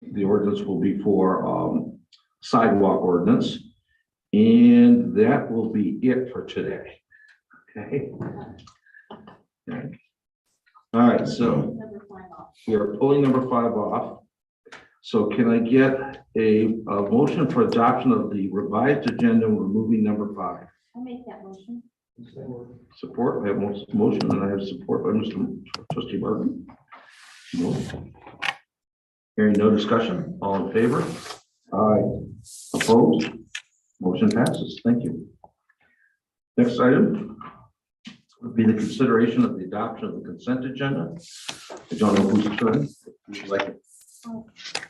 The ordinance will be for sidewalk ordinance, and that will be it for today. Okay. All right, so we are pulling number 5 off. So can I get a motion for adoption of the revised agenda, removing number 5? I'll make that motion. Support. I have motion, and I have support by Mr. Trustee Martin. Hearing no discussion, all in favor? Aye. Opposed? Motion passes. Thank you. Next item would be the consideration of the adoption of the consent agenda. I don't know whose turn. Would you like it?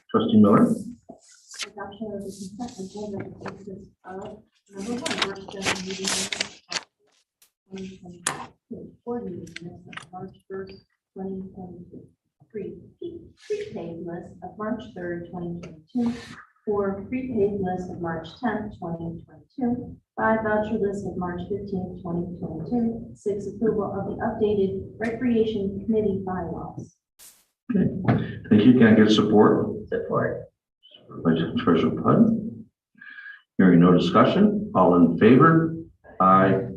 Trustee Miller. Adoption of the consent agenda consists of number 1, work session meeting minutes of 2022, board meeting minutes of March 1st, 2022, prepaid list of March 3rd, 2022, 4 prepaid list of March 10th, 2022, 5 voucher list of March 15th, 2022, 6 approval of the updated recreation committee bylaws. Okay. Thank you. Can I get support? Support. By Treasurer Putnam. Hearing no discussion, all in favor? Aye.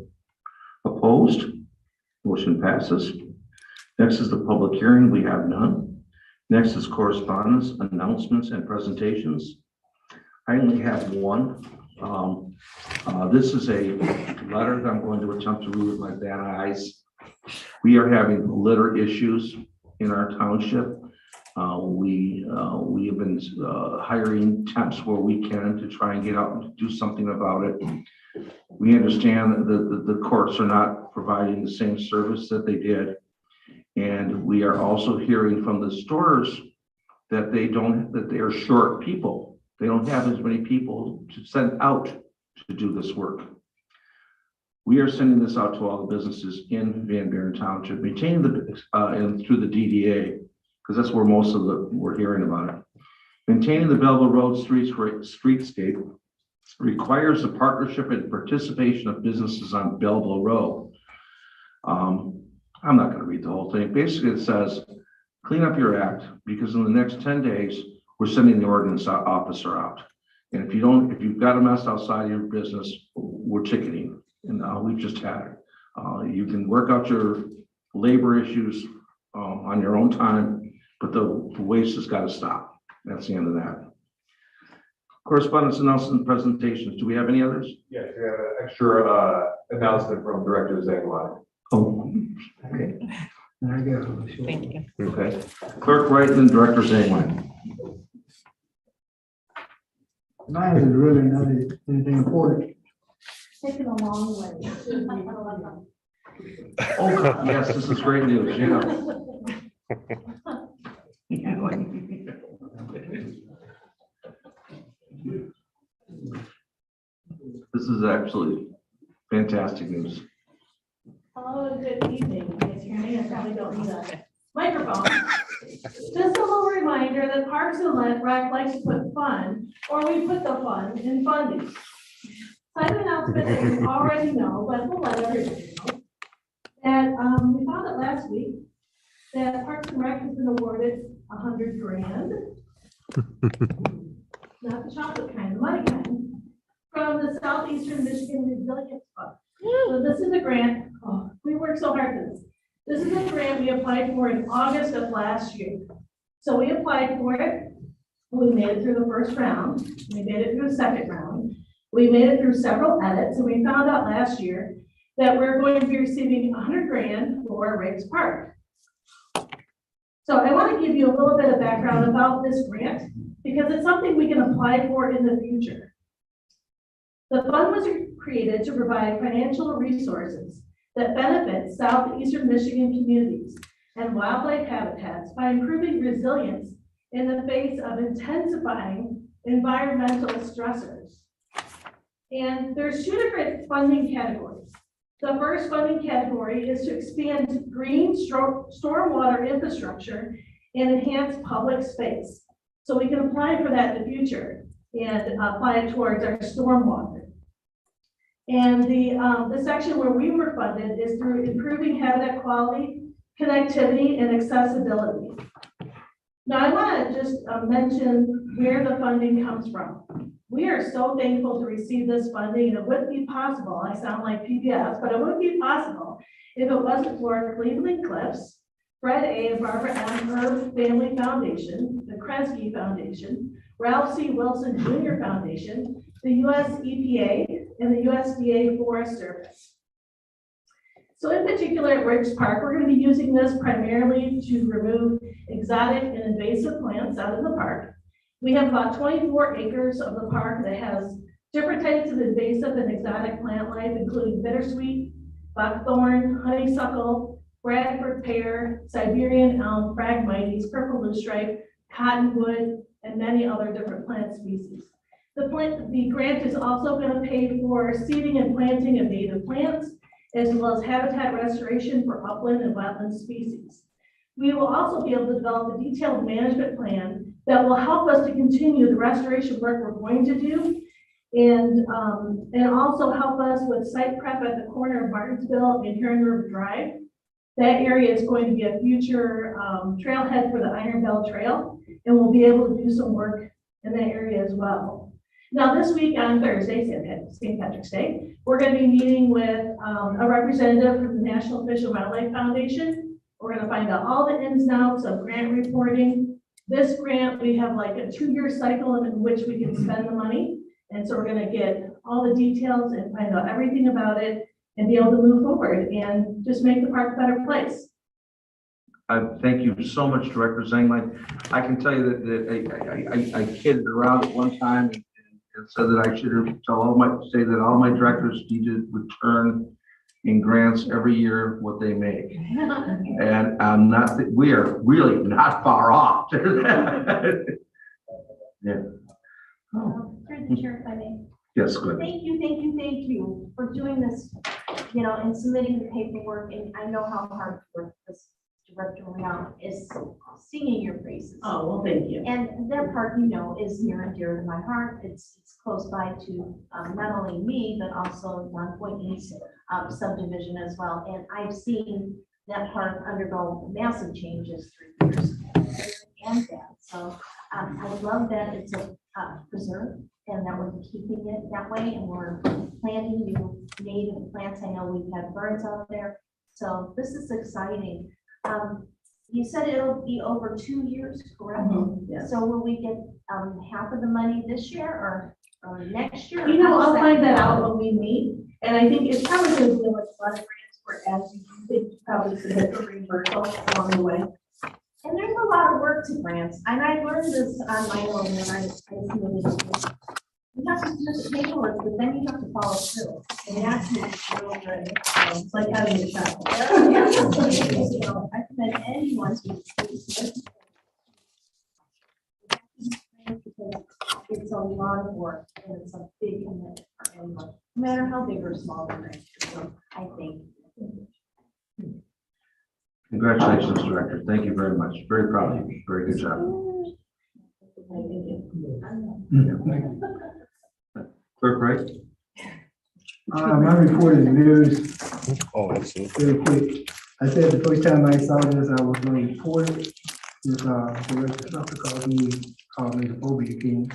Opposed? Motion passes. Next is the public hearing. We have none. Next is correspondence, announcements, and presentations. I only have one. This is a letter that I'm going to attempt to read with my bad eyes. We are having litter issues in our township. We have been hiring temps where we can to try and get out and do something about it. We understand that the courts are not providing the same service that they did. And we are also hearing from the stores that they are short people. They don't have as many people to send out to do this work. We are sending this out to all the businesses in Van Buren Township, maintaining and through the DDA, because that's where most of we're hearing about it. Maintaining the Belleville Road streetscape requires the partnership and participation of businesses on Belleville Road. I'm not going to read the whole thing. Basically, it says, clean up your act, because in the next 10 days, we're sending the ordinance officer out. And if you've got a mess outside of your business, we're ticketing. And we've just had it. You can work out your labor issues on your own time, but the waste has got to stop. That's the end of that. Correspondence, announcement, presentations. Do we have any others? Yes, we have an extra announcement from Director Zangwani. Oh, Okay. Thank you. okay. Clerk Wright and Director Zangwani. Mine is really not anything important. Taken a long way. Oh, yes, this is great news. Yeah. This is absolutely fantastic news. Hello, good evening. It's your name. I probably don't need a microphone. Just a little reminder that Parks and Rec likes to put fun, or we put the fun in funding. Side announcement that you already know, but we'll let everybody know. And we found out last week that Parks and Rec has been awarded $100 grand. Not the chocolate kind, the money kind, from the Southeastern Michigan Resilience Fund. So this is a grant. Oh, we worked so hard for this. This is a grant we applied for in August of last year. So we applied for it. We made it through the first round. We made it through the second round. We made it through several edits, and we found out last year that we're going to be receiving $100 grand for Riggs Park. So I want to give you a little bit of background about this grant because it's something we can apply for in the future. The fund was created to provide financial resources that benefit southeastern Michigan communities and wildlife habitats by improving resilience in the face of intensifying environmental stressors. And there's 2 different funding categories. The first funding category is to expand green stormwater infrastructure and enhance public space. So we can apply for that in the future and apply it towards our stormwater. And the section where we were funded is through improving habitat quality, connectivity, and accessibility. Now, I want to just mention where the funding comes from. We are so thankful to receive this funding, and it wouldn't be possible, I sound like PBS, but it wouldn't be possible if it wasn't for Cleveland Cliffs, Fred A. and Barbara M. Herb Family Foundation, the Kresge Foundation, Ralph C. Wilson Jr. Foundation, the US EPA, and the USDA Forest Service. So in particular at Ridge Park, we're going to be using this primarily to remove exotic and invasive plants out of the park. We have about 24 acres of the park that has different types of invasive and exotic plant life, including bittersweet, buckthorn, honeysuckle, Bradford pear, Siberian elm, Phragmites, purple loosestrife, cottonwood, and many other different plant species. The grant is also going to pay for seeding and planting of native plants, as well as habitat restoration for upland and wetland species. We will also be able to develop a detailed management plan that will help us to continue the restoration work we're going to do, and also help us with site prep at the corner of Martinsville and Heron River Drive. That area is going to be a future trailhead for the Iron Bell Trail, and we'll be able to do some work in that area as well. Now, this week on Thursday, St. Patrick's Day, we're going to be meeting with a representative from the National Fish and Wildlife Foundation. We're going to find out all the ins and outs of grant reporting. This grant, we have like a 2-year cycle in which we can spend the money. And so we're going to get all the details and find out everything about it and be able to move forward and just make the park a better place. Thank you so much, Director Zanglein. I can tell you that I kidded around at one time and said that I should say that all my directors need to return in grants every year what they make. And we are really not far off. Yeah. Through the chair, if I may. Yes, good. Thank you for doing this, and submitting the paperwork. And I know how hard work this director now is singing your praises. Oh, well, thank you. And that part, is near and dear to my heart. It's close by to not only me, but also Long Point East subdivision as well. And I've seen that park undergo massive changes through years and that. So I love that it's a preserve and that we're keeping it that way. And we're planting new native plants. I know we've had birds out there. So this is exciting. You said it'll be over 2 years, correct? Yes. So will we get half of the money this year or next year? I'll find that out when we meet. And I think it's probably going to be like a lot of grants where as you think you probably submit for reimbursement along the way. And there's a lot of work to grants. And I learned this on my own when I submitted it. You have to submit the paperwork, but then you have to follow through. And that's real good. It's like having a child. I commend anyone to because it's a lot of work and it's a big commitment for anyone, no matter how big or small the grant is. So I think. Congratulations, Director. Thank you very much. Very proud of you. Very good job. Clerk Wright? My report is very, Oh, absolutely. very quick. I said the first time I saw this, I was going to report it. This director Suffolk called me the phobia king.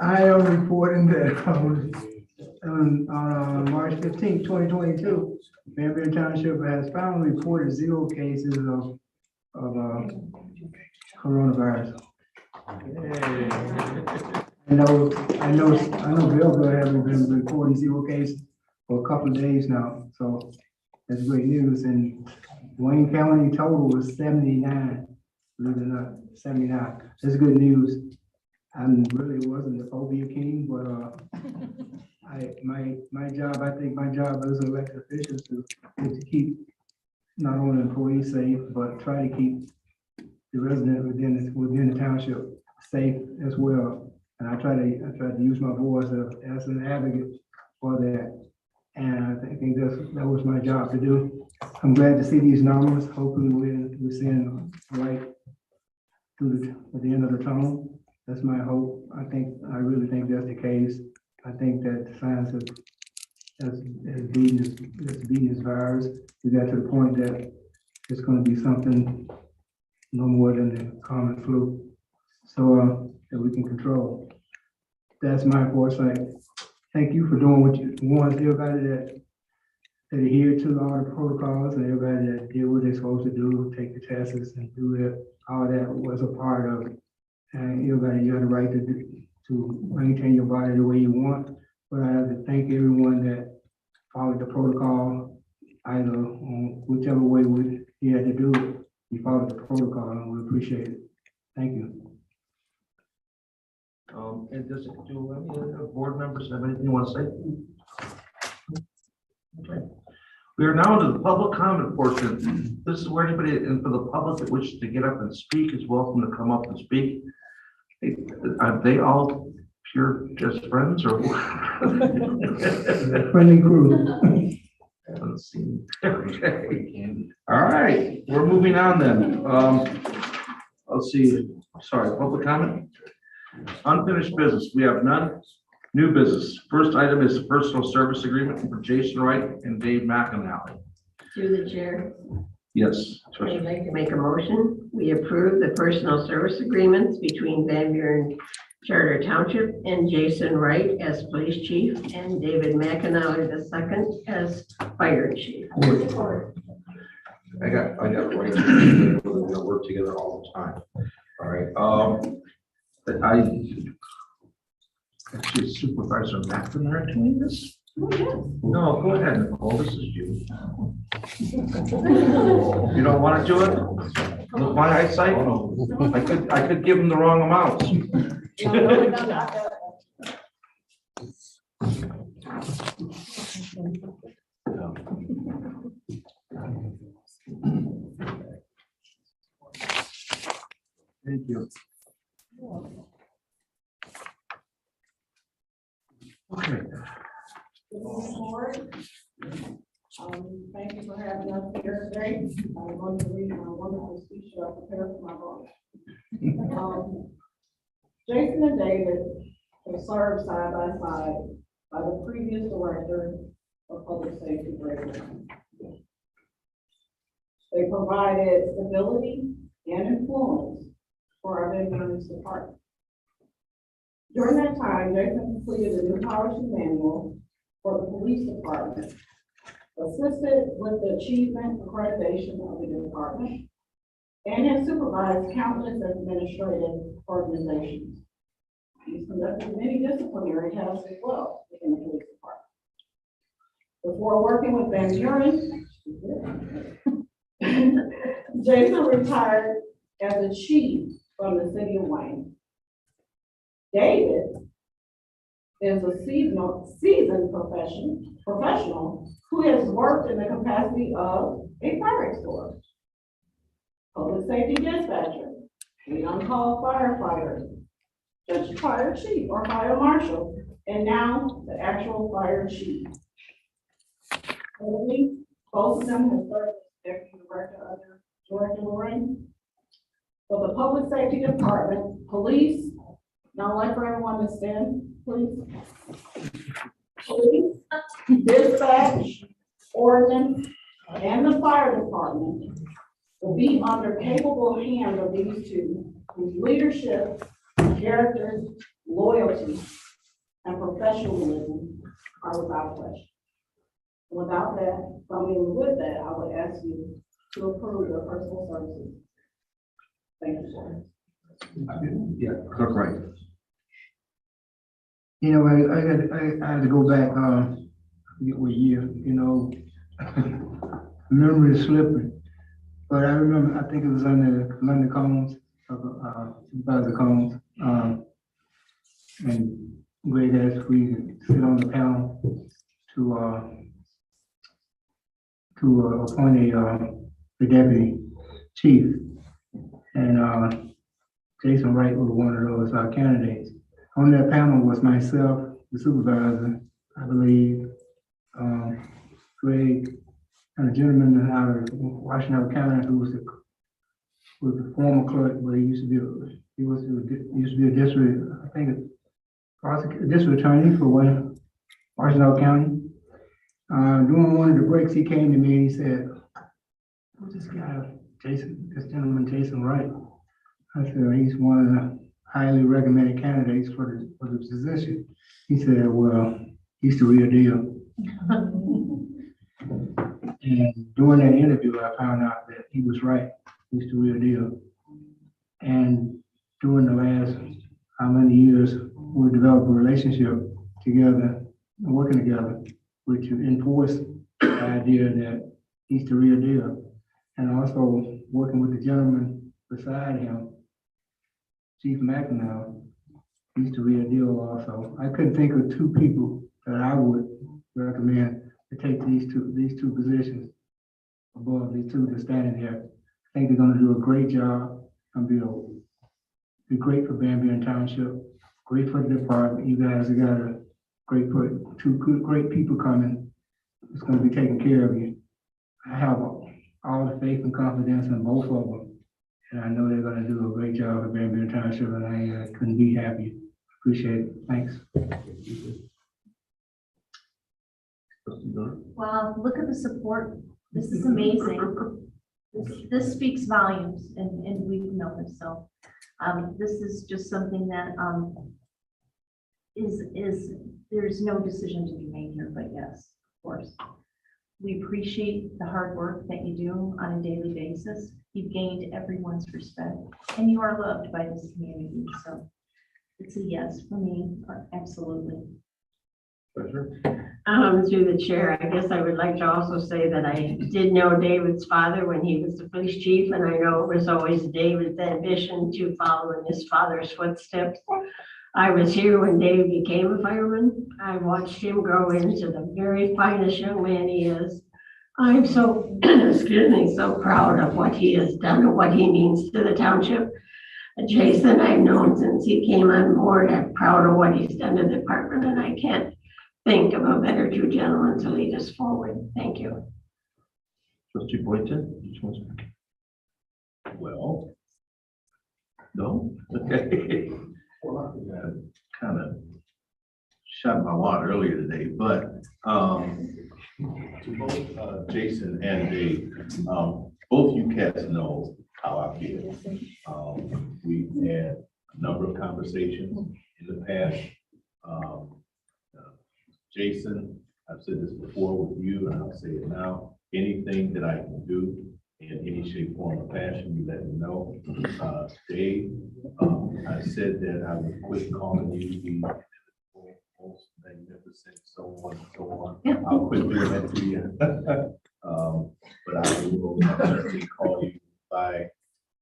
I am reporting that on March 15, 2022, Manbury Township has finally reported 0 cases of coronavirus. I know Belleville hasn't been reporting 0 cases for a couple of days now, so that's great news. And Wayne County total was 79, believe it or not, 79. That's good news. I really wasn't the phobia king, but my job, I think my job as an elected official is to keep not only employees safe, but try to keep the resident within the township safe as well. And I try to use my voice as an advocate for that. And I think that was my job to do. I'm glad to see these numbers. Hopefully we're seeing light at the end of the tunnel. That's my hope. I really think that's the case. I think that science has beaten this virus. We got to the point that it's gonna be something no more than the common flu. So, that we can control. That's my foresight. Thank you for doing what you want, everybody that adhere to all the protocols, and everybody that did what they're supposed to do, take the tests and do it. All that was a part of it. And everybody, you have the right to maintain your body the way you want. But I have to thank everyone that followed the protocol, either on whichever way you had to do it. You followed the protocol, and we appreciate it. Thank you. And do any other board members have anything you want to say? Okay. We are now into the public comment portion. This is where anybody, and for the public that wishes to get up and speak is welcome to come up and speak. Are they all pure just friends or? Friendly crew. Haven't seen. Okay. All right, we're moving on then. Let's see. Sorry, public comment. Unfinished business. We have none. New business. First item is the personal service agreement for Jason Wright and Dave McAnally. Through the chair, Yes. I'd like to make a motion. We approve the personal service agreements between Van Buren Charter Township and Jason Wright as police chief and David McAnally II as fire chief. I got right. We're gonna work together all the time. All right. Actually, Supervisor McNamara doing this? No, go ahead, Nicole. This is you. You don't want to do it? With my eyesight, I could give him the wrong amounts. Thank you. Okay. Thank you for having us here today. I'm going to read my wonderful speech that I prepared for my boss. Jason and David have served side by side by the previous director of public safety. They provided stability and influence for our veterans department. During that time, Jason completed a new policy manual for the police department, assisted with the achievement accreditation of the department, and has supervised countless administrative organizations. He's conducted many disciplinary tasks as well within the police department. Before working with Van Buren, Jason retired as a chief from the city of Wayne. David is a seasoned professional who has worked in the capacity of a fire explorer, public safety dispatcher, a on-call firefighter, just fire chief or fire marshal, and now the actual fire chief. Currently, both of them have served as deputy director under Director Lorraine. For the public safety department, police, now I'd like for everyone to stand, please. Police, dispatch, ordnance, and the fire department will be under capable hands of these two, whose leadership, character, loyalty, and professionalism are without question. Without that, with that, I would ask you to approve the personal services. Thank you, sir. Yeah, Clerk Wright. You know, I had to go back, I forget what year, you know, memory is slippery. But I remember, I think it was under London Combs, Supervisor Combs, and Greg asked me to sit on the panel to appoint the deputy chief. And Jason Wright was one of those candidates. On that panel was myself, the supervisor, I believe, Greg, and a gentleman out of Washington County who was the former clerk, but he used to be a district, I think, a district attorney for Washington County. During one of the breaks, he came to me and he said, This guy, this gentleman, Jason Wright. I said, he's one of the highly recommended candidates for the position. He said, well, he's the real deal. And during that interview, I found out that he was right. He's the real deal. And during the last, how many years, we developed a relationship together, working together, which enforced the idea that he's the real deal. And also working with the gentleman beside him, Chief McNally, he's the real deal also. I couldn't think of two people that I would recommend to take these two positions above these two that's standing here. I think they're gonna do a great job and be great for Van Buren Township, great for the department. You guys have got a great great people coming. It's gonna be taking care of you. I have all the faith and confidence in both of them. And I know they're gonna do a great job at Van Buren Township, and I couldn't be happy. Appreciate it. Thanks. Wow, look at the support. This is amazing. This speaks volumes, and we've noticed. So this is just something that is there's no decision to be made here, but yes, of course. We appreciate the hard work that you do on a daily basis. You've gained everyone's respect, and you are loved by this community. So it's a yes for me, absolutely. Pleasure. Through the chair, I guess I would like to also say that I did know David's father when he was the police chief, and I know it was always David's ambition to follow in his father's footsteps. I was here when David became a fireman. I watched him grow into the very finest young man he is. I'm so, excuse me, so proud of what he has done and what he means to the township. Jason, I've known since he came on board. I'm proud of what he's done to the department, and I can't think of a better two gentlemen to lead us forward. Thank you. Trustee Boynton? Well, no? Okay. Well, I kind of shot my wad earlier today, but to both Jason and Dave, both you cats know how I feel. We've had a number of conversations in the past. Jason, I've said this before with you, and I'll say it now. Anything that I can do in any shape, form, or fashion, you let me know. Dave, I said that I would quit calling you the most magnificent, so on and so on. I'll quit doing that to you. But I will certainly call you by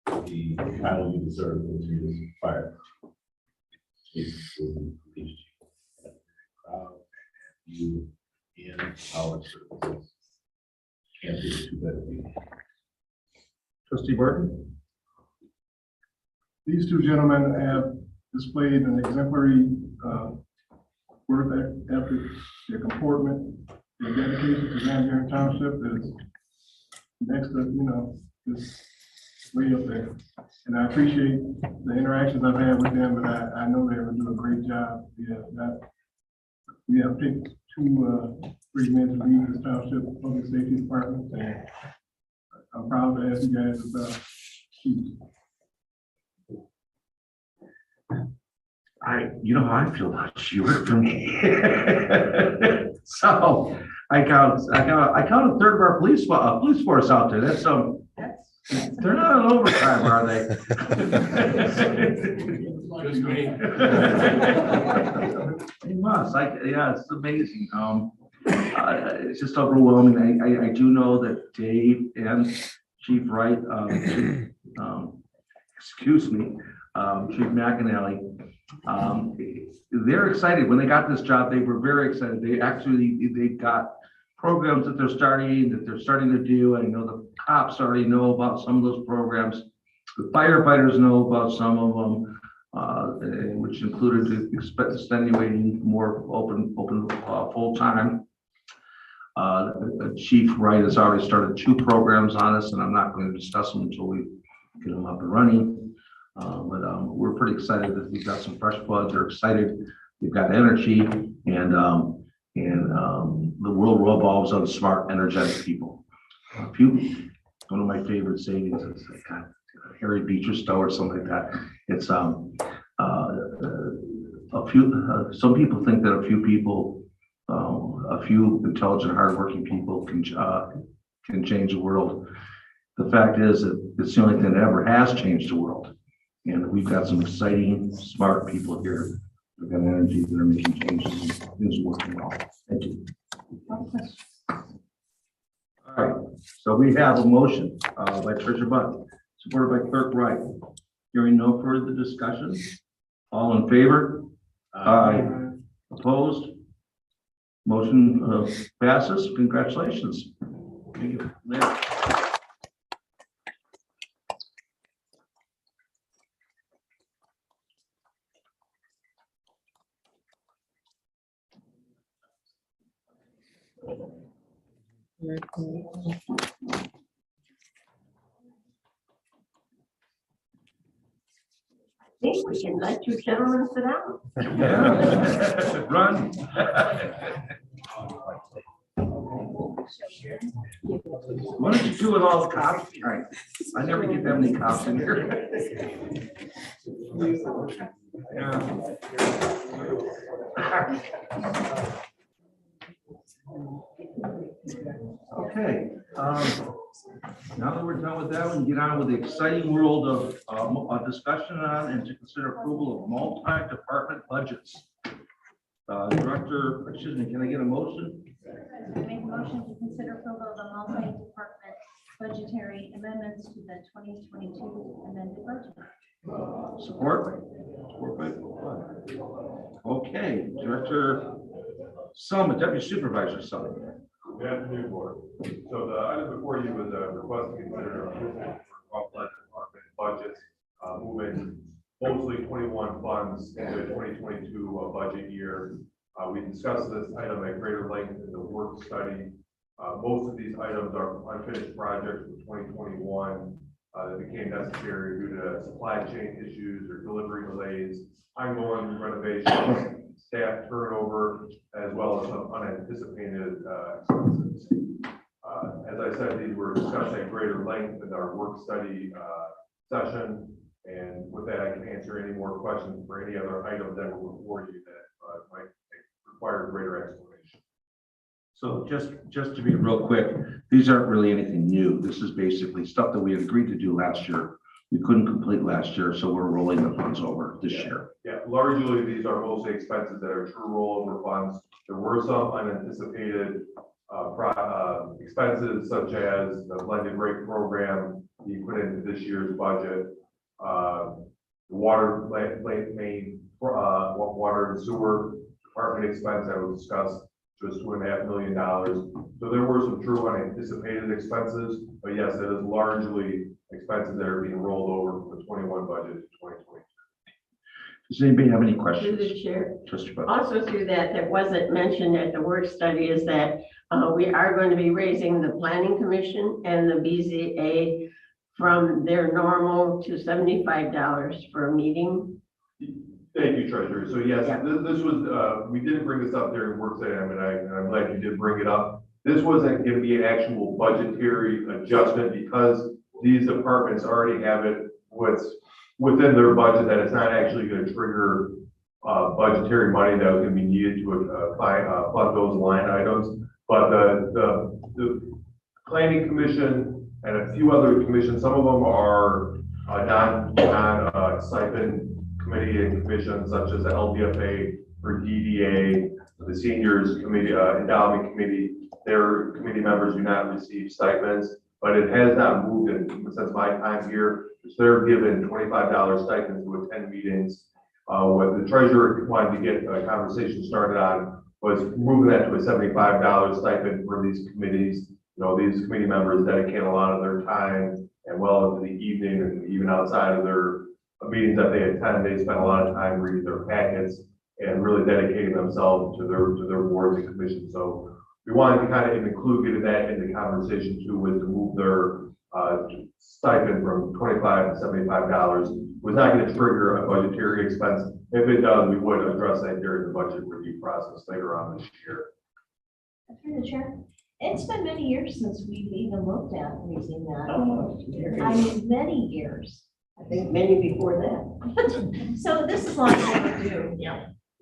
the title you deserve, which is fire. Proud of you in our services. Can't do too better. Trustee Burton? These two gentlemen have displayed an exemplary work ethic, their comportment, their dedication to Van Buren Township is next to, just way up there. And I appreciate the interactions I've had with them, and I know they're gonna do a great job. We have picked two great men to lead this township public safety department, and I'm proud to ask you guys about chiefs. You know how I feel about you. Work for me. So I count a third of our police force out there. That's they're not on overtime, are they? Just me. They must. Yeah, it's amazing. It's just overwhelming. I do know that Dave and Chief Wright, excuse me, Chief McAnally, they're excited. When they got this job, they were very excited. They got programs that they're starting to do. I know the cops already know about some of those programs. The firefighters know about some of them, which included extenuating more open full time. Chief Wright has already started 2 programs on us, and I'm not going to discuss them until we get them up and running. But we're pretty excited that we've got some fresh blood. They're excited. They've got energy, and the world revolves on smart, energetic people. one of my favorite sayings is like Harry Beecher or something like that. It's some people think that a few people, a few intelligent, hardworking people can change the world. The fact is that it's the only thing that ever has changed the world. And we've got some exciting, smart people here. We've got energy that are making changes and things are working well. Thank you. All right, so we have a motion by Treasurer Butt, supported by Clerk Wright. Hearing no further discussion. All in favor? Aye. Opposed? Motion passes. Congratulations. Thank you. Lynn. I think we can let you gentlemen sit down. Yeah. Run. Why don't you do with all the cops? All right. I never get that many cops in here. Okay. Now that we're done with that, we can get on with the exciting world of a discussion on and to consider approval of multi-department budgets. Director, excuse me, can I get a motion? I make a motion to consider approval of the multi-department budgetary amendments to the 2022 amended budget. Support? Support by. Okay, Director Summit, Deputy Supervisor Summit. Good afternoon, Board. So the item before you is a request to consider approval for department budgets, moving mostly 21 funds into the 2022 budget year. We discussed this item at greater length in the work study. Most of these items are unfinished projects from 2021 that became necessary due to supply chain issues or delivery delays, ongoing renovations, staff turnover, as well as some unanticipated expenses. As I said, these were discussed at greater length in our work study session. And with that, I can answer any more questions for any other items that were before you that might require greater explanation. So just to be real quick, these aren't really anything new. This is basically stuff that we had agreed to do last year. We couldn't complete last year, so we're rolling the funds over this year. Yeah, largely these are mostly expenses that are true rollover funds. There were some unanticipated expenses such as the blended rate program being put into this year's budget, the water main, water and sewer department expense that was discussed, just $2.5 million. So there were some true unanticipated expenses, but yes, it is largely expenses that are being rolled over from the 21 budget to 2022. Does anybody have any Through questions? the chair. Just about. Also through that wasn't mentioned at the work study is that we are going to be raising the planning commission and the BZA from their normal to $75 for a meeting. Thank you, Treasurer. So yes, Yeah. this was, we didn't bring this up during work session, and I'm glad you did bring it up. This wasn't going to be an actual budgetary adjustment because these departments already have it within their budget, that it's not actually going to trigger budgetary money that was going to be needed to fund those line items. But the planning commission and a few other commissions, some of them are non stipend committee and commissions, such as the LDFA or DDA, the seniors committee, endowment committee. Their committee members do not receive stipends, but it has not moved since my time here. So they're given $25 stipends to attend meetings. What the treasurer wanted to get a conversation started on was moving that to a $75 stipend for these committees. You know, these committee members dedicate a lot of their time and well into the evening and even outside of their meetings that they attend, they spend a lot of time reading their packets and really dedicating themselves to their boards and commissions. So we wanted to kind of include getting that in the conversation too, was to move their stipend from $25 to $75. Was not going to trigger a budgetary expense. If it does, we would address that during the budget review process later on this year. Through the chair, It's been many years since we've even looked at raising that. I I mean, many years. think many before that, So this is long overdue.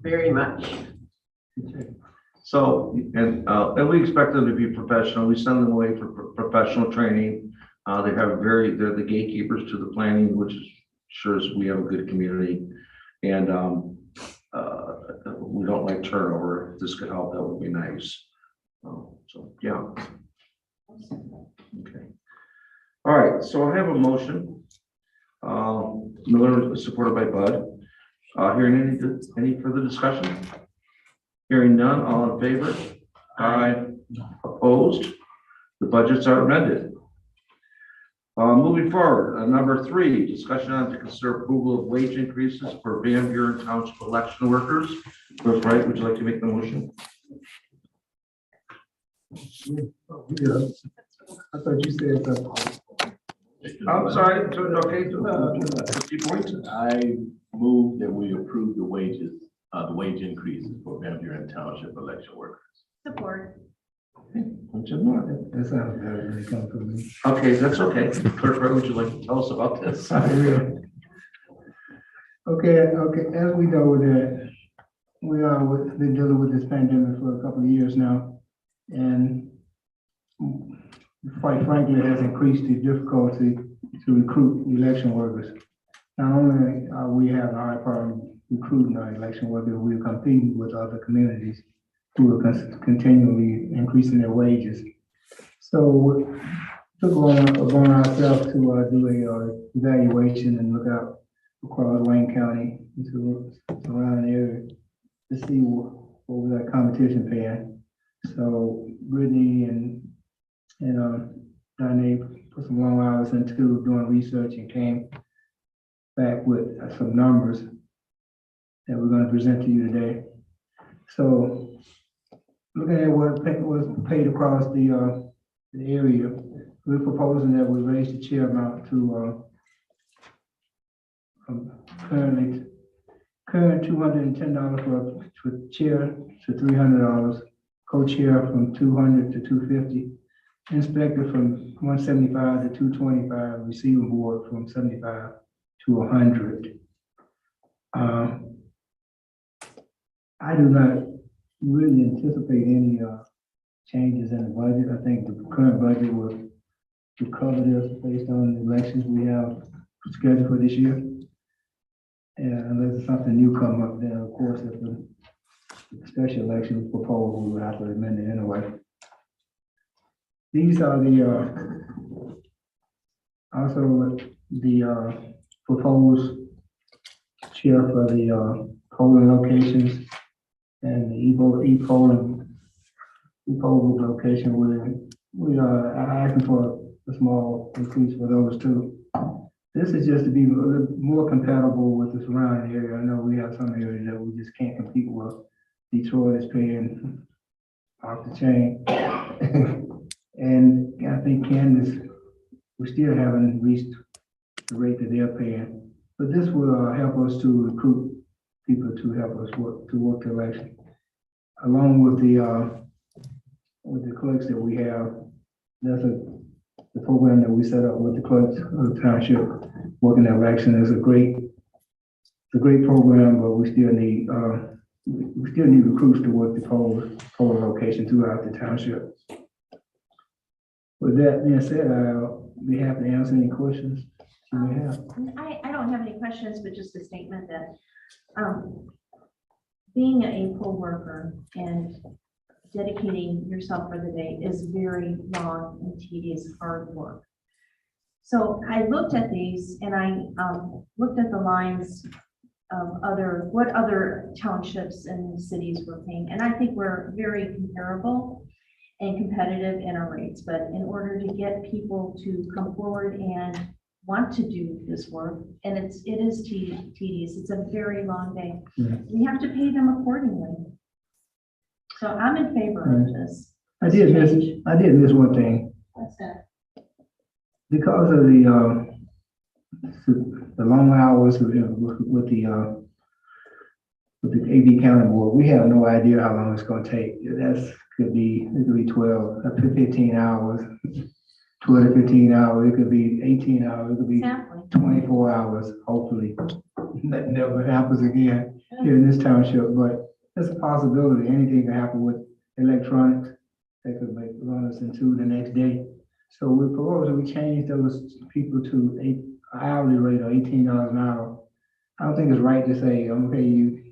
very much. So, and we expect them to be professional. We send them away for professional training. They're the gatekeepers to the planning, which ensures we have a good community. And we don't like turnover. If this could help, that would be nice. So, yeah. Okay. All right, so I have a motion. Miller, supported by Bud. Hearing any further discussion? Hearing none, all in favor? Aye. Opposed? The budgets are amended. Moving forward, number 3, discussion on to consider approval of wage increases for Van Buren Township election workers. Chris Wright, would you like to make the motion? Yeah. I thought you said that. I'm sorry, okay, 50 points. I move that we approve the wages, the wage increases for Van Buren Township election workers. Support. That sounds better when it comes from me. Okay, that's okay. Clerk Wright, would you like to tell us about this? Okay, as we know that we are been dealing with this pandemic for a couple of years now. And quite frankly, it has increased the difficulty to recruit election workers. Not only are we having a hard problem recruiting our election workers, we're competing with other communities who are continually increasing their wages. So we took upon ourselves to do a evaluation and look out across Wayne County into surrounding area to see what was our competition paying. So Brittany and Diane put some long hours into doing research and came back with some numbers that we're going to present to you today. So looking at what was paid across the area, we're proposing that we raise the chair amount to from current $210 for chair to $300, co-chair from $200 to $250, inspector from $175 to $225, receiving board from $75 to $100. I do not really anticipate any changes in the budget. I think the current budget will cover this based on the elections we have scheduled for this year. And unless something new come up, then of course, if the special election proposal, we would have to amend it anyway. These are the also the proposed chair for the polling locations and the e-polling location where we are asking for a small increase for those two. This is just to be a little more compatible with the surrounding area. I know we have some areas that we just can't compete with. Detroit is paying off the chain. And I think Kansas, we still haven't reached the rate that they're paying. But this will help us to recruit people to help us work the election. Along with the clerks that we have, that's the program that we set up with the clerks of the township working the election is a great program, but we still need recruits to work the polling location throughout the township. With that being said, I'll be happy to answer any questions you may have. I don't have any questions, but just a statement that being a poll worker and dedicating yourself for the day is very long and tedious, hard work. So I looked at these and I looked at the lines of what other townships and cities were paying. And I think we're very comparable and competitive in our rates. But in order to get people to come forward and want to do this work, and it is tedious, it's a very long day. Yeah. We have to pay them accordingly. So I'm in favor of this. I did miss one thing. What's that? Because of the long hours with the AB County Board, we have no idea how long it's going to take. That's it could be 12, up to 15 hours, 12 to 15 hours, it could be 18 hours, it could be Exactly. 24 hours, hopefully. That never happens again here in this township, but it's a possibility. Anything can happen with electronics. They could run us into the next day. So we propose that we change those people to an hourly rate of $18 an hour. I don't think it's right to say, I'm gonna pay you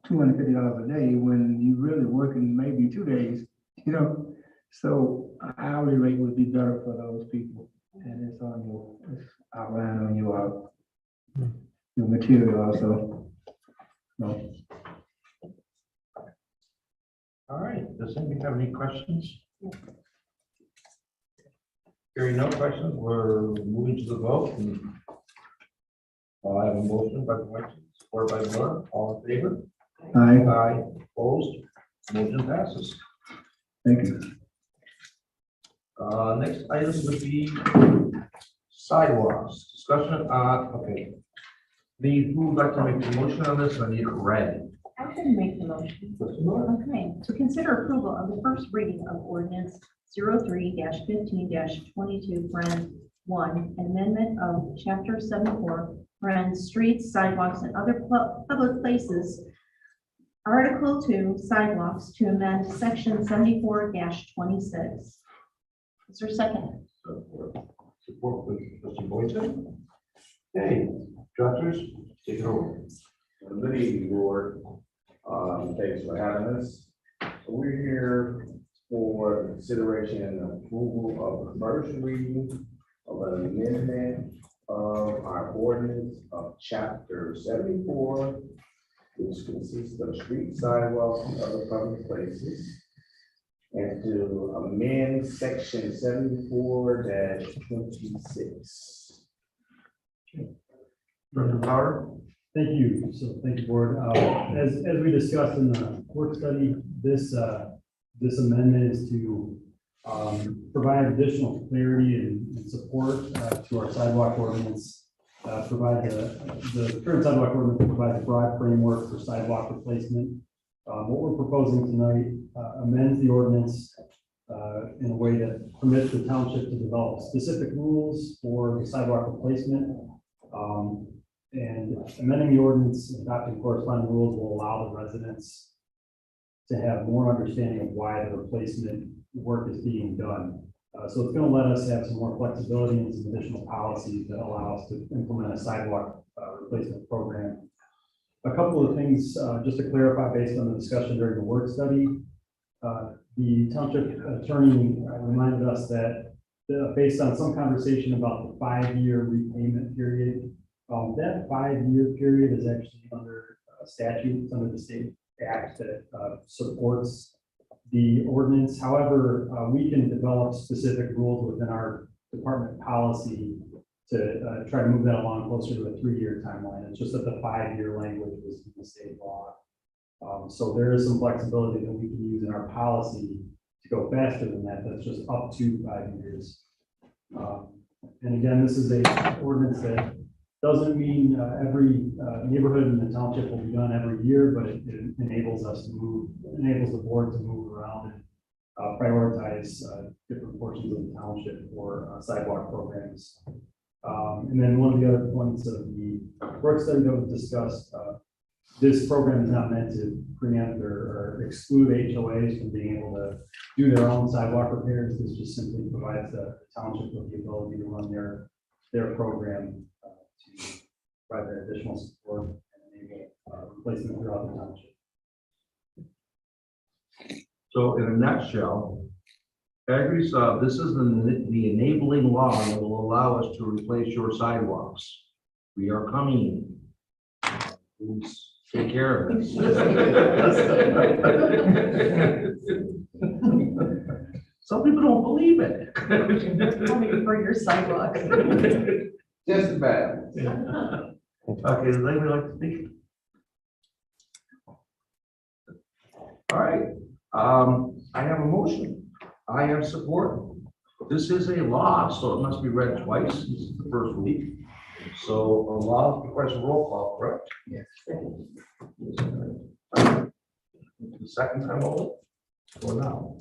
$250 a day when you really working maybe 2 days, you know? So an hourly rate would be better for those people. And it's outlined on your material also. No. All right, does anybody have any questions? Hearing no questions, we're moving to the vote. And I have a motion by Commissioner, supported by Laura, all in favor? Aye, Aye, opposed, motion passes. thank you. Next item would be sidewalks, discussion on, okay. Who would like to make the motion on this? I need it read. I can make the motion. Okay, to consider approval of the first reading of ordinance 03-15-22, Brand 1, amendment of chapter 74, Brand Streets, Sidewalks, and Other Public Places, Article 2, Sidewalks, to amend section 74-26. Is there a second? Support with trustee Boyton. Okay, directors, take it over. Good evening, board. Thanks for having us. So we're here for consideration and approval of the first reading of an amendment of our ordinance of chapter 74, which consists of street sidewalks and other public places, and to amend section 74-26. Director Power. Thank you. So thank you, board. As we discussed in the work study, this amendment is to provide additional clarity and support to our sidewalk ordinance. Provide the current sidewalk ordinance provides a broad framework for sidewalk replacement. What we're proposing tonight amends the ordinance in a way that permits the township to develop specific rules for the sidewalk replacement. And amending the ordinance, adopting corresponding rules will allow the residents to have more understanding of why the replacement work is being done. So it's going to let us have some more flexibility and some additional policies that allow us to implement a sidewalk replacement program. A couple of things, just to clarify, based on the discussion during the work study, the township attorney reminded us that based on some conversation about the 5-year repayment period, that 5-year period is actually under statute, it's under the state act that supports the ordinance. However, we can develop specific rules within our department policy to try to move that along closer to a 3-year timeline. It's just that the 5-year language was in the state law. So there is some flexibility that we can use in our policy to go faster than that. That's just up to 5 years. And again, this is a ordinance that doesn't mean every neighborhood in the township will be done every year, but it enables us to move, enables the board to move around and prioritize different portions of the township for sidewalk programs. And then one of the other points of the work study that was discussed, this program is not meant to preempt or exclude HOAs from being able to do their own sidewalk repairs. This just simply provides the township with the ability to run their program to provide that additional support and enable replacement throughout the township. So in a nutshell, this is the enabling law that will allow us to replace your sidewalks. We are coming. Please take care of this. Some people don't believe it. Coming for your sidewalks. Just about. Okay, does anybody like to speak? All right, I have a motion. I have support. This is a law, so it must be read twice. This is the first week. So a law requires a roll call, correct? Yes. The second time only? for now.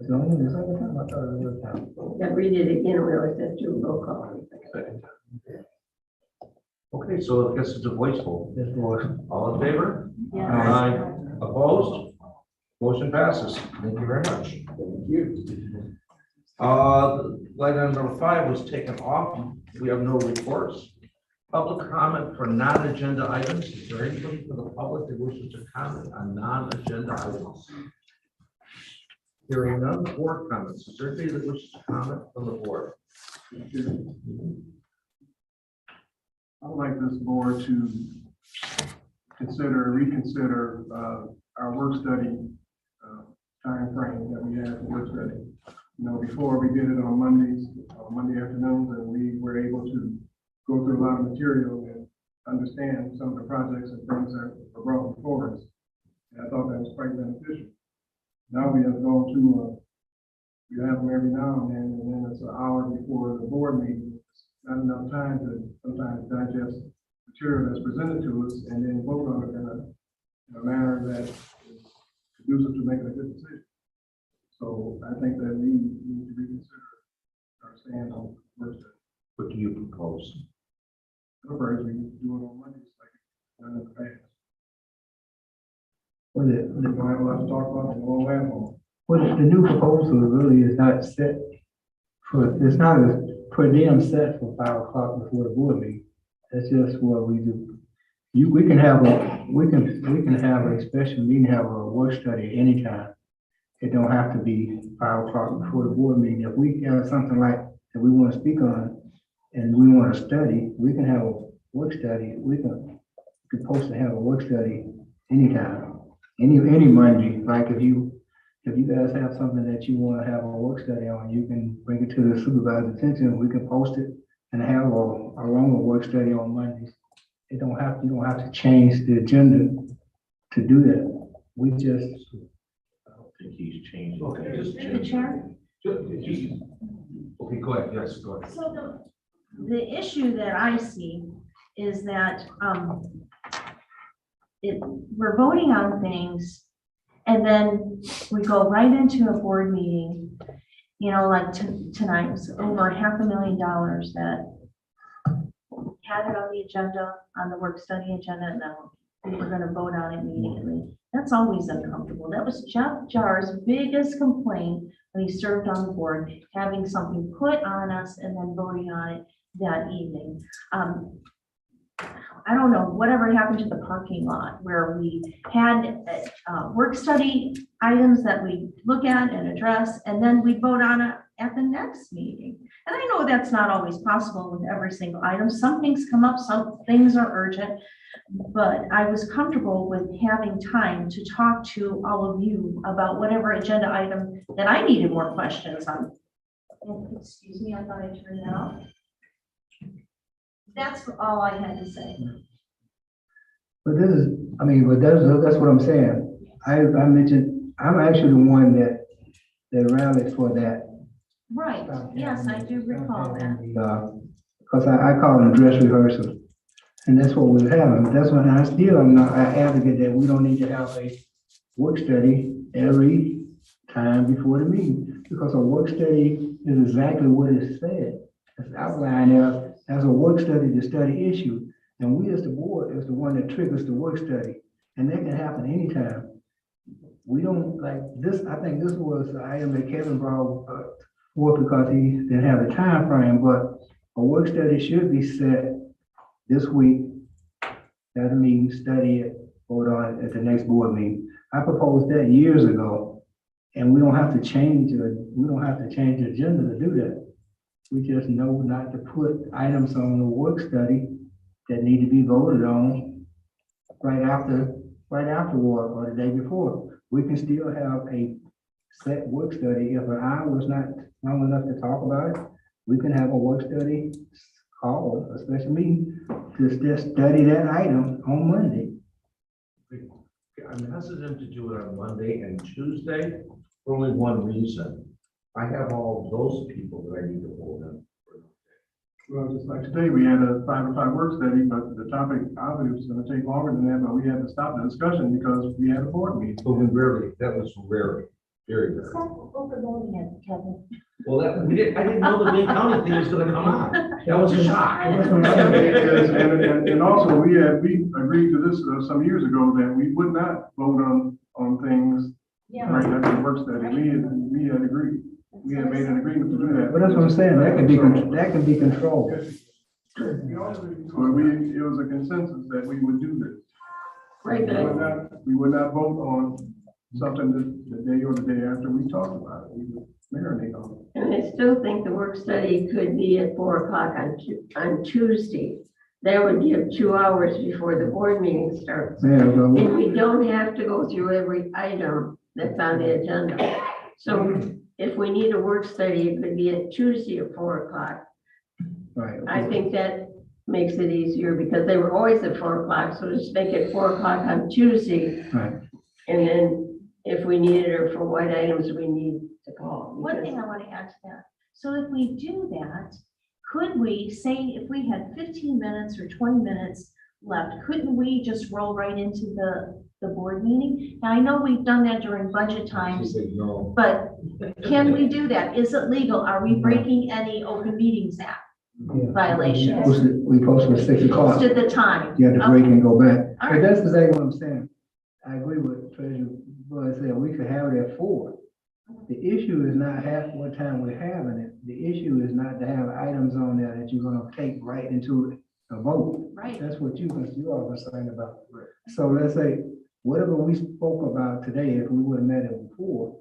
It's only the second time, I thought it was time. Yeah, read it again, we always have to do a roll call. Okay, so I guess it's a voice vote. This was, All in favor? Yes. Aye. Opposed? Motion passes. Thank you very much. Thank you. Item number 5 was taken off. We have no reports. Public comment for non-agenda items. Is there anybody from the public that wishes to comment on non-agenda items? Hearing none, board comments. Is there anybody that wishes to comment from the board? I would like this board to reconsider our work study timeframe that we have for work study. You know, before we did it on Mondays, Monday afternoons, and we were able to go through a lot of material and understand some of the projects and things that were brought before us. And I thought that was quite beneficial. Now we have gone to, we have them every now and then it's an hour before the board meeting. It's not enough time to sometimes digest material that's presented to us and then vote on it in a manner that is conducive to making a good decision. So I think that we need to reconsider our stand on work study. What do you propose? Otherwise, we do it on Mondays like done in the past. was it, We don't have a lot to talk about and we'll have one. well, the new proposal really is not set for, it's not a per diem set for 5 o'clock before the board meeting. That's just what we do. We can have a special meeting, have a work study anytime. It don't have to be 5 o'clock before the board meeting. If we have something like that we want to speak on and we want to study, we can have a work study. We can post to have a work study anytime, any Monday. Like if you guys have something that you want to have a work study on, you can bring it to the supervisor's attention. We can post it and have a longer work study on Mondays. You don't have to change the agenda to do that. We just, I don't think he's changed. Okay, just Through the chair. Okay, go ahead. Yes, go ahead. So the issue that I see is that we're voting on things and then we go right into a board meeting. You know, like tonight was over $500,000 that had it on the agenda, on the work study agenda, and then we were going to vote on it immediately. That's always uncomfortable. That was Jeff Jar's biggest complaint when he served on the board, having something put on us and then voting on it that evening. I don't know, whatever happened to the parking lot where we had work study items that we look at and address, and then we vote on it at the next meeting. And I know that's not always possible with every single item. Some things come up, some things are urgent, but I was comfortable with having time to talk to all of you about whatever agenda item that I needed more questions on. Excuse me, I thought I turned that off. That's all I had to say. but this is, I mean, but that's what I'm saying. I mentioned, I'm actually the one that rallied for that. Right, yes, I do recall that. Because I call them dress rehearsal. And that's what we're having. That's when I'm not, I advocate that we don't need to have a work study every time before the meeting. Because a work study is exactly what it said. It's outlined as a work study to study issue. And we as the board is the one that triggers the work study. And that can happen anytime. We don't like this, I think this was the item that Kevin brought forth because he didn't have a time frame, but a work study should be set this week. That means study it, vote on it at the next board meeting. I proposed that years ago, and we don't have to change the agenda to do that. We just know not to put items on the work study that need to be voted on right afterward or the day before. We can still have a set work study. If an hour is not long enough to talk about it, we can have a work study call, a special meeting to just study that item on Monday. I'm hesitant to do it on Monday and Tuesday for only one reason. I have all those people that I need to hold in. Well, just like today, we had a 5 o'clock work study, but the topic obviously was going to take longer than that, but we had to stop the discussion because we had a board meeting. But that was rarely. Very good. Stop overloading it, Kevin. Well, that, I didn't know the Wayne County thing was gonna come on. That was a shock. And also, we agreed to this some years ago that we would not vote on things Yeah. right after the work study. We had agreed. We had made an agreement to do that. But that's what I'm saying, that can be controlled. So it was a consensus that we would do this. Right, We would not vote on something the day or the day after we talked about it. We would marinate on it. and I still think the work study could be at 4 o'clock on Tuesday. That would give 2 hours before the board meeting starts. There we go. And we don't have to go through every item that's on the agenda. So if we need a work study, it could be at Tuesday at 4 o'clock. Right. I think that makes it easier because they were always at 4 o'clock, so just make it 4 o'clock on Tuesday. Right. And then if we need it or for what items we need to call. One because- thing I want to add to that, so if we do that, could we say if we had 15 minutes or 20 minutes left, couldn't we just roll right into the board meeting? Now, I know we've done that during budget times, No. but can we do that? Is it legal? Are we breaking any open meetings act violations? We posted at 6 o'clock. Posted the time. You have to break and go back. All But right. that's exactly what I'm saying. I agree with Treasurer Bud said, we could have it at 4. The issue is not what time we're having it. The issue is not to have items on there that you're gonna take right into a vote. Right. That's what you are concerned about. So let's say, whatever we spoke about today, if we would have met it before,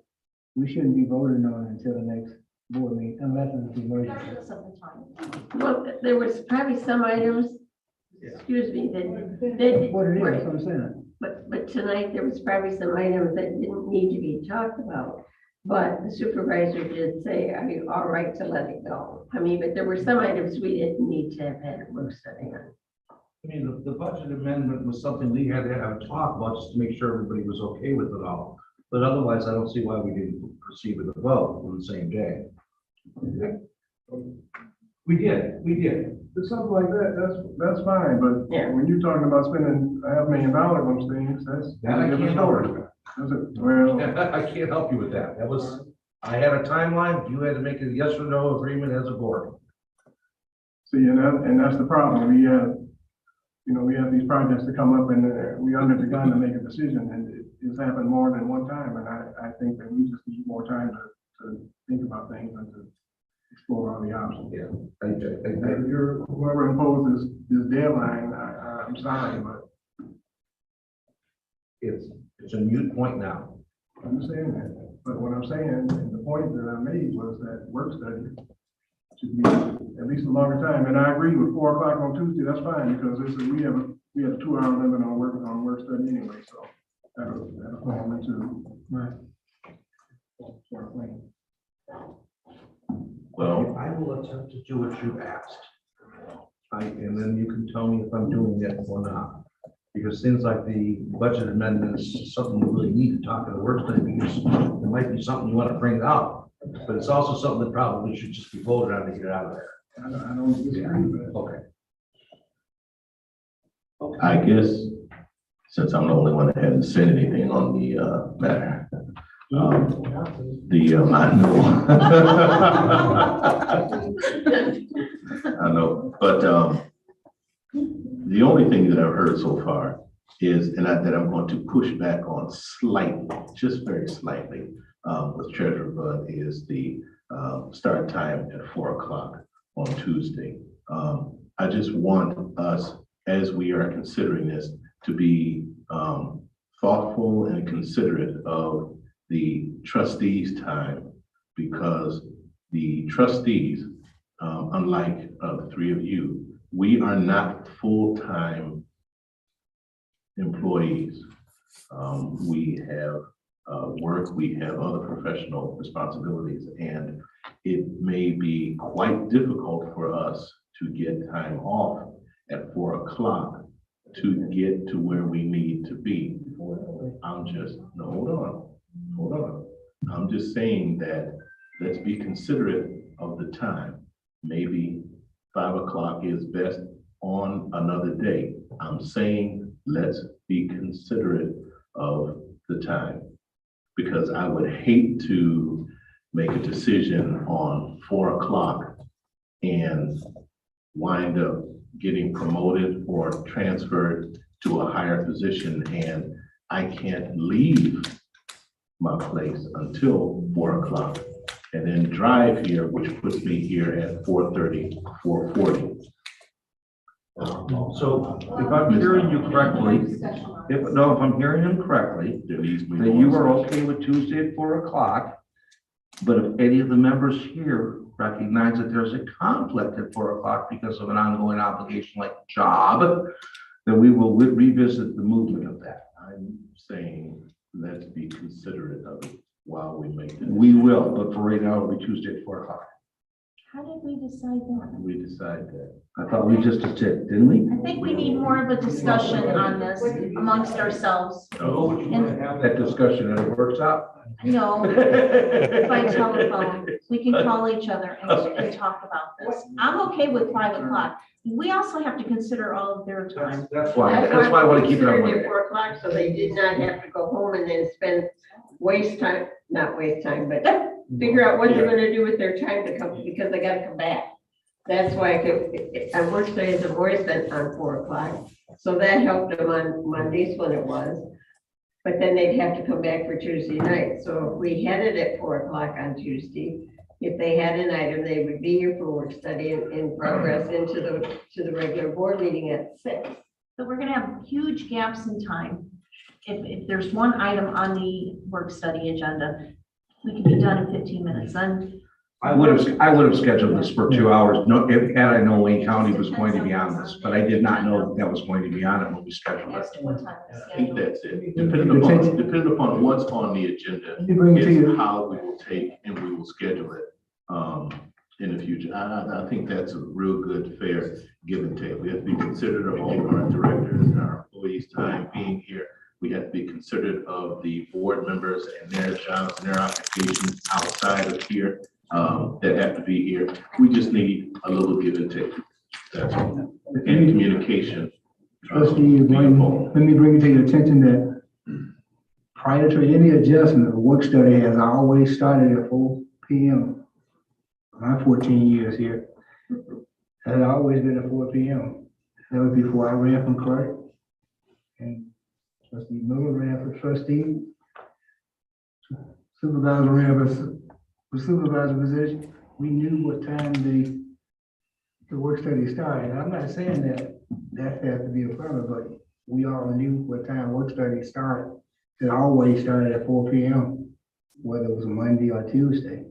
we shouldn't be voting on it until the next board meeting, unless it's an emergency. Regardless of the time. Well, there was probably some items, excuse me, that What it is, were- that's what I'm saying. but tonight there was probably some items that didn't need to be talked about. But the supervisor did say, are you all right to let it go? I mean, but there were some items we didn't need to have had a work study on. I mean, the budget amendment was something we had to have a talk about just to make sure everybody was okay with it all. But otherwise, I don't see why we didn't proceed with the vote on the same day. We did. If something like that, that's fine, but Yeah. when you're talking about spending $500,000 on things, that's. That I can't help you with. That's it. Well, I can't help you with that. That was, I had a timeline, you had to make a yes or no agreement as a board. see, and that's the problem. We have these projects that come up and we under the gun to make a decision, and it's happened more than one time, and I think that we just need more time to think about things and to explore all the options. Yeah. And if you're, whoever imposes this deadline, I'm sorry, but It's a moot point now. I understand that. But what I'm saying, and the point that I made was that work study should be at least a longer time. And I agree with 4 o'clock on Tuesday, that's fine, because we have a 2-hour limit on work study anyway, so that'll fall into. Right. Well, I will attempt to do what you asked. And then you can tell me if I'm doing it or not. Because things like the budget amendment is something we really need to talk to the work study, because there might be something you want to bring up, but it's also something that probably should just be voted on to get it out of there. I don't disagree with that. Okay. I guess, since I'm the only one that hasn't said anything on the matter, I know, but the only thing that I've heard so far is, that I'm going to push back on slightly, just very slightly, with Treasurer Bud, is the start time at 4 o'clock on Tuesday. I just want us, as we are considering this, to be thoughtful and considerate of the trustees' time, because the trustees, unlike the three of you, we are not full-time employees. We have work, we have other professional responsibilities, and it may be quite difficult for us to get time off at 4 o'clock to get to where we need to be. Hold on. I'm just saying that let's be considerate of the time. Maybe 5 o'clock is best on another day. I'm saying let's be considerate of the time, because I would hate to make a decision on 4 o'clock and wind up getting promoted or transferred to a higher position, and I can't leave my place until 4 o'clock, and then drive here, which puts me here at 4:30, 4:40. So if I'm hearing you correctly, if I'm hearing him correctly, There needs to be then you are okay with Tuesday at 4 o'clock. But if any of the members here recognize that there's a conflict at 4 o'clock because of an ongoing obligation like a job, then we will revisit the movement of that. I'm saying, let's be considerate of it while we make the We will, but for right now, it'll be Tuesday at 4 o'clock. How did we decide that? we decide that. I thought we just did, didn't we? I think we need more of a discussion on this amongst ourselves. No, Have that discussion at a workshop. No, by telephone, we can call each other and talk about this. I'm okay with 5 o'clock. We also have to consider all of their time. That's why I want to keep it on Considered Monday. at 4 o'clock, so they did not have to go home and then not waste time, but figure out what they're gonna do with their time to come, because they gotta come back. That's why I work studies have always been on 4 o'clock, so that helped them on Mondays when it was. But then they'd have to come back for Tuesday night, so if we had it at 4 o'clock on Tuesday, if they had an item, they would be here for work study in progress into the regular board meeting at 6. So we're gonna have huge gaps in time. If there's one item on the work study agenda, we can be done in 15 minutes. Then I would have scheduled this for 2 hours. No, had I known Wayne County was going to be on this, but I did not know that was going to be on it when we scheduled as it. to what time to I think schedule. that's it. Depending upon what's on the agenda Let me bring it to is you. how we will take and we will schedule it in the future. I think that's a real good, fair give and take. We have to be considerate of all of our directors and our employees' time being here. We have to be considerate of the board members and their jobs and their occupations outside of here that have to be here. We just need a little give and take. That's all. And communication. Trustee, let me bring it to your attention that prior to any adjustment, the work study has always started at 4 p.m. My 14 years here, it had always been at 4 p.m. That was before I ran from clerk. And Trustee Miller ran for trustee. Supervisor ran for supervisor position. We knew what time the work study started. I'm not saying that has to be a problem, but we all knew what time work study started. It always started at 4 p.m., whether it was Monday or Tuesday.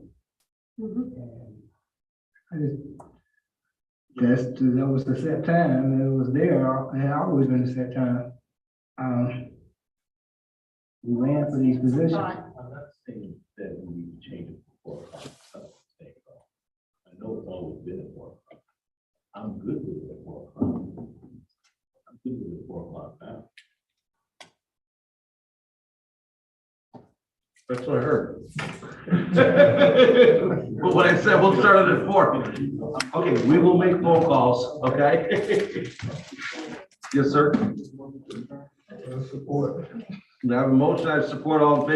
That was the set time, and it was there, it had always been a set time. We ran for these positions. I'm not saying that we need to change it to 4 o'clock. I'm not saying that. I know it's always been at 4 o'clock. I'm good with it at 4 o'clock. I'm good with it at 4 o'clock now. That's what I heard. But what I said, we'll start it at 4. Okay, we will make phone calls, okay? Yes, sir. Support. We have a motion, I support all in favor.